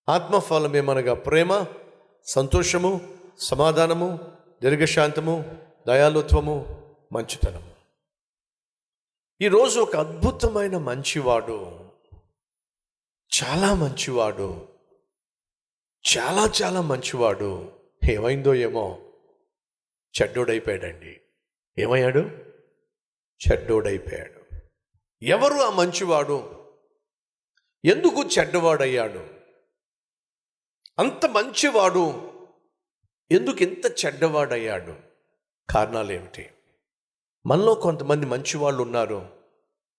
ఆత్మఫలమేమనగా ప్రేమ, సంతోషము, సమాధానము, దీర్ఘశాంతము, దయాలుత్వము, మంచితనము. ఈరోజు ఒక అద్భుతమైన మంచివాడు, చాలా మంచివాడు, చాలా చాలా మంచివాడు ఏమైందో ఏమో చెడ్డోడైపోయాడండి. ఏమయ్యాడు? చెడ్డోడైపోయాడు. ఎవరు ఆ మంచివాడు? ఎందుకు చెడ్డవాడయ్యాడు? అంత మంచివాడు ఎందుకు ఇంత చెడ్డవాడయ్యాడు? కారణాలు ఏమిటి? మనలో కొంతమంది మంచివాళ్ళు ఉన్నారు,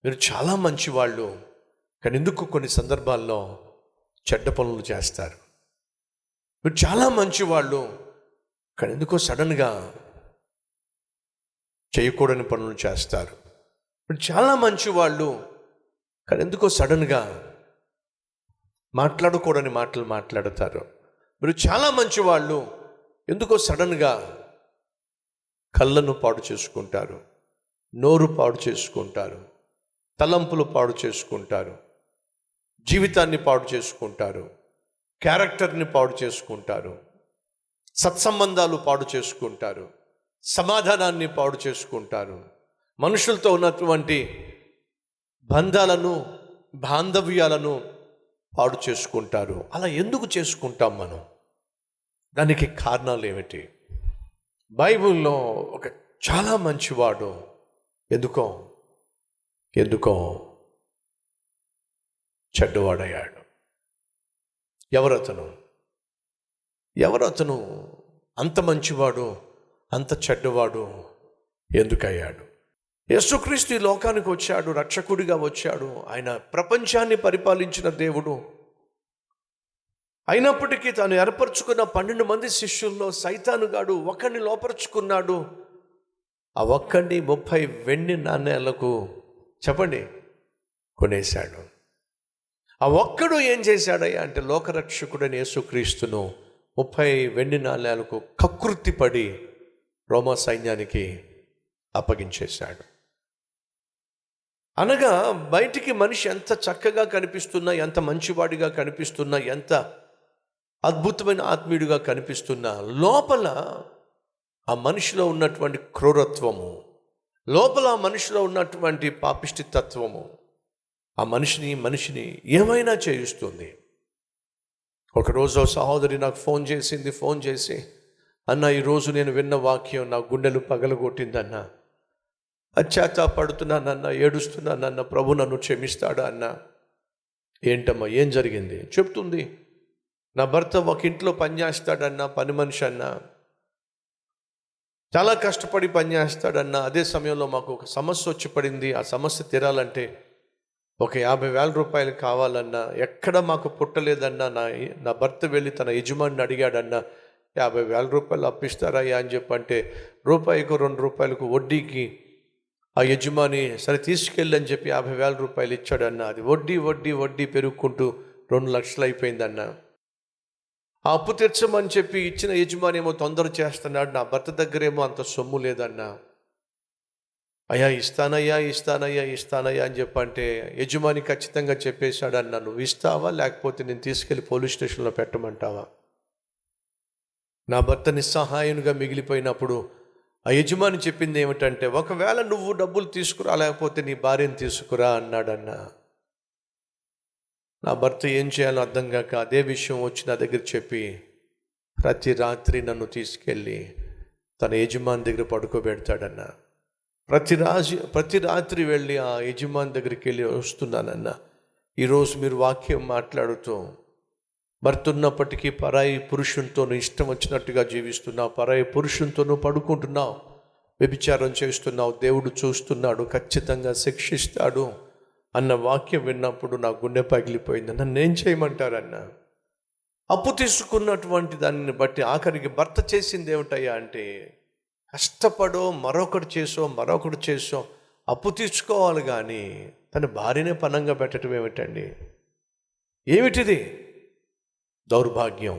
మీరు చాలా మంచివాళ్ళు, కానీ ఎందుకు కొన్ని సందర్భాల్లో చెడ్డ పనులు చేస్తారు. మీరు చాలా మంచివాళ్ళు, కానీ ఎందుకో సడన్గా చేయకూడని పనులు చేస్తారు. మీరు చాలా మంచివాళ్ళు, కానీ ఎందుకో సడన్గా మాట్లాడకూడని మాటలు మాట్లాడతారు. మీరు చాలా మంచివాళ్ళు, ఎందుకో సడన్గా కళ్ళను పాడు చేసుకుంటారు, నోరు పాడు చేసుకుంటారు, తలంపులు పాడు చేసుకుంటారు, జీవితాన్ని పాడు చేసుకుంటారు, క్యారెక్టర్ని పాడు చేసుకుంటారు, సత్సంబంధాలు పాడు చేసుకుంటారు, సమాధానాన్ని పాడు చేసుకుంటారు, మనుషులతో ఉన్నటువంటి బంధాలను, బాంధవ్యాలను పాడు చేసుకుంటారు. అలా ఎందుకు చేసుకుంటాం మనం? దానికి కారణాలు ఏమిటి? బైబిల్లో ఒక చాలా మంచివాడు ఎందుకో చెడ్డవాడయ్యాడు. ఎవరతను? అంత మంచివాడు, అంత చెడ్డవాడు ఎందుకయ్యాడు? యేసుక్రీస్తు ఈ లోకానికి వచ్చాడు, రక్షకుడిగా వచ్చాడు. ఆయన ప్రపంచాన్ని పరిపాలించిన దేవుడు. అయినప్పటికీ తాను ఏర్పరచుకున్న 12 మంది శిష్యుల్లో సైతానుగాడు ఒక్కడిని లోపరుచుకున్నాడు. ఆ ఒక్కడిని 30 వెండి నాణేలకు చెప్పండి కొనేశాడు. ఆ ఒక్కడు ఏం చేశాడయ్యా అంటే లోకరక్షకుడని యేసుక్రీస్తును 30 వెండి నాణేలకు కకృతిపడి రోమా సైన్యానికి అప్పగించేశాడు. అనగా బయటికి మనిషి ఎంత చక్కగా కనిపిస్తున్నా, ఎంత మంచివాడిగా కనిపిస్తున్నా, ఎంత అద్భుతమైన ఆత్మీయుడిగా కనిపిస్తున్నా, లోపల ఆ మనిషిలో ఉన్నటువంటి క్రూరత్వము, లోపల ఆ మనిషిలో ఉన్నటువంటి పాపిష్టి తత్వము ఆ మనిషిని ఏమైనా చేయిస్తుంది. ఒకరోజు సహోదరి నాకు ఫోన్ చేసి, అన్న ఈరోజు నేను విన్న వాక్యం నా గుండెలు పగలగొట్టిందన్న, పశ్చాత్తాపడుతున్నానన్న, ఏడుస్తున్నానన్న, ప్రభు నన్ను క్షమిస్తాడా అన్న. ఏంటమ్మా, ఏం జరిగింది? చెప్తుంది. నా భర్త ఒక ఇంట్లో పనిచేస్తాడన్న, పని మనిషి అన్న, చాలా కష్టపడి పనిచేస్తాడన్న. అదే సమయంలో మాకు ఒక సమస్య వచ్చి పడింది. ఆ సమస్య తీరాలంటే ఒక 50,000 రూపాయలు కావాలన్నా, ఎక్కడ మాకు పుట్టలేదన్నా. నా భర్త వెళ్ళి తన యజమానిని అడిగాడన్నా, 50,000 రూపాయలు అప్పిస్తారయ్యా అని చెప్పంటే, రూపాయికు 2 రూపాయలకు వడ్డీకి ఆ యజమాని సరే తీసుకెళ్ళని చెప్పి 50,000 రూపాయలు ఇచ్చాడన్న. అది వడ్డీ పెరుగుకుంటూ 2 లక్షలు అయిపోయిందన్న. ఆ అప్పు తీర్చమని చెప్పి ఇచ్చిన యజమాని ఏమో తొందర చేస్తున్నాడు, నా భర్త దగ్గరేమో అంత సొమ్ము లేదన్న. అయ్యా ఇస్తానయ్యా అని చెప్పంటే యజమాని ఖచ్చితంగా చెప్పేశాడన్న, నువ్వు ఇస్తావా లేకపోతే నేను తీసుకెళ్ళి పోలీస్ స్టేషన్లో పెట్టమంటావా? నా భర్త నిస్సహాయునిగా మిగిలిపోయినప్పుడు ఆ యజమాని చెప్పింది ఏమిటంటే, ఒకవేళ నువ్వు డబ్బులు తీసుకురా లేకపోతే నీ భార్యను తీసుకురా అన్నాడన్న. నా భర్త ఏం చేయాలో అర్థం కాక అదే విషయం వచ్చి నా దగ్గర చెప్పి ప్రతి రాత్రి నన్ను తీసుకెళ్ళి తన యజమాని దగ్గర పడుకోబెడతాడన్న. ప్రతి రాత్రి వెళ్ళి ఆ యజమాని దగ్గరికి వెళ్ళి వస్తున్నానన్న. ఈరోజు మీరు వాక్యం మాట్లాడుతూ భర్త ఉన్నప్పటికీ పరాయి పురుషునితోనూ ఇష్టం వచ్చినట్టుగా జీవిస్తున్నావు, పరాయి పురుషునితోనూ పడుకుంటున్నావు, వ్యభిచారం చేస్తున్నావు, దేవుడు చూస్తున్నాడు, ఖచ్చితంగా శిక్షిస్తాడు అన్న వాక్యం విన్నప్పుడు నా గుండె పగిలిపోయింది. నన్ను ఏం చేయమంటారన్న? అప్పు తీసుకున్నటువంటి దానిని బట్టి ఆఖరికి భర్త చేసింది ఏమిటయ్యా అంటే, కష్టపడో మరొకటి చేసో అప్పు తీసుకోవాలి, కానీ తన భార్యనే పనంగా పెట్టడం ఏమిటండి? ఏమిటిది? దౌర్భాగ్యం.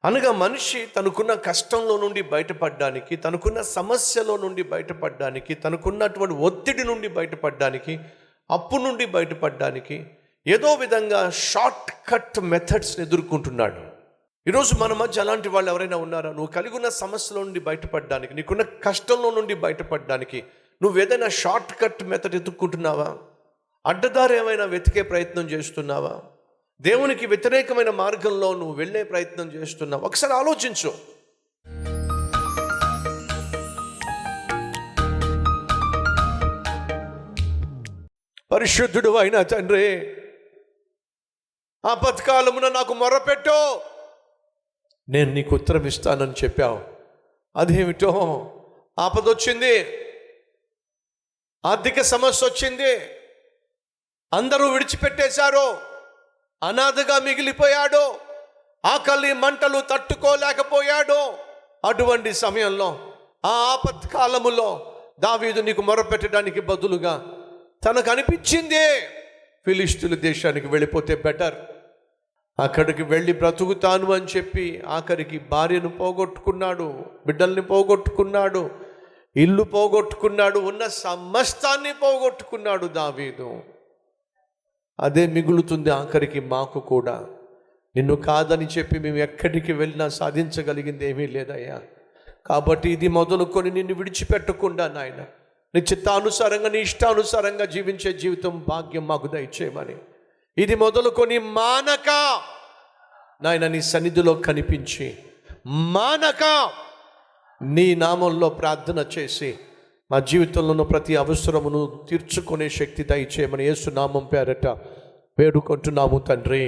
అనగా మనిషి తనకున్న కష్టంలో నుండి బయటపడడానికి, తనకున్న సమస్యలో నుండి బయటపడడానికి, తనకున్నటువంటి ఒత్తిడి నుండి బయటపడడానికి, అప్పు నుండి బయటపడడానికి, ఏదో విధంగా షార్ట్ కట్ మెథడ్స్ని ఎదుర్కొంటున్నాడు. ఈరోజు మన మధ్య అలాంటి వాళ్ళు ఎవరైనా ఉన్నారా? నువ్వు కలిగి ఉన్న సమస్యల నుండి బయటపడడానికి, నీకున్న కష్టంలో నుండి బయటపడడానికి నువ్వు ఏదైనా షార్ట్ కట్ మెథడ్ ఎదుర్కొంటున్నావా? అడ్డదారి ఏమైనా వెతికే ప్రయత్నం చేస్తున్నావా? దేవునికి వ్యతిరేకమైన మార్గంలో నువ్వు వెళ్ళే ప్రయత్నం చేస్తున్నావా? ఒకసారి ఆలోచించు. పరిశుద్ధుడు అయిన తండ్రి, ఆపత్కాలమున నాకు మొరపెట్టు, నేను నీకు ఉత్తరం ఇస్తానని చెప్పావు. అదేమిటో, ఆపదొచ్చింది, ఆర్థిక సమస్య వచ్చింది, అందరూ విడిచిపెట్టేశారు, అనాథగా మిగిలిపోయాడు, ఆకలి మంటలు తట్టుకోలేకపోయాడు. అటువంటి సమయంలో, ఆ ఆపత్కాలములో దావీదు నీకు మొరపెట్టడానికి బదులుగా తనకు అనిపించింది ఫిలిష్తీయుల దేశానికి వెళ్ళిపోతే బెటర్, అక్కడికి వెళ్ళి బ్రతుకుతాను అని చెప్పి ఆఖరికి భార్యను పోగొట్టుకున్నాడు, బిడ్డల్ని పోగొట్టుకున్నాడు, ఇల్లు పోగొట్టుకున్నాడు, ఉన్న సమస్తాన్ని పోగొట్టుకున్నాడు దావీదు. అదే మిగులుతుంది ఆఖరికి మాకు కూడా. నిన్ను కాదని చెప్పి మేము ఎక్కడికి వెళ్ళినా సాధించగలిగింది ఏమీ లేదయ్యా. కాబట్టి ఇది మొదలుకొని నిన్ను విడిచిపెట్టకుండా నాయన, నీ చిత్తానుసారంగా, నీ ఇష్టానుసారంగా జీవించే జీవితం భాగ్యం మాకు దయచేయమని, ఇది మొదలుకొని మానక నాయన నీ సన్నిధిలో కనిపించి, మానక నీ నామంలో ప్రార్థన చేసి మా జీవితంలో ఉన్న ప్రతి అవసరమును తీర్చుకునే శక్తి దయచేయమని యేసు నామం పేరట వేడుకుంటున్నాము తండ్రి,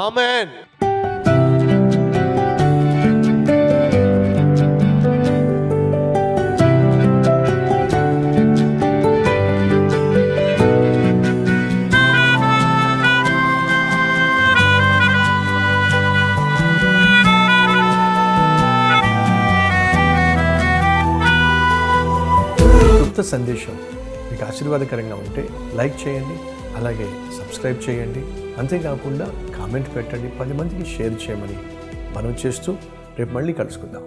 ఆమెన్. సందేశం మీకు ఆశీర్వాదకరంగా ఉంటే లైక్ చేయండి, అలాగే సబ్స్క్రైబ్ చేయండి. అంతేకాకుండా కామెంట్ పెట్టండి, 10 మందికి షేర్ చేయమని మనవి చేస్తూ రేపు మళ్ళీ కలుసుకుందాం.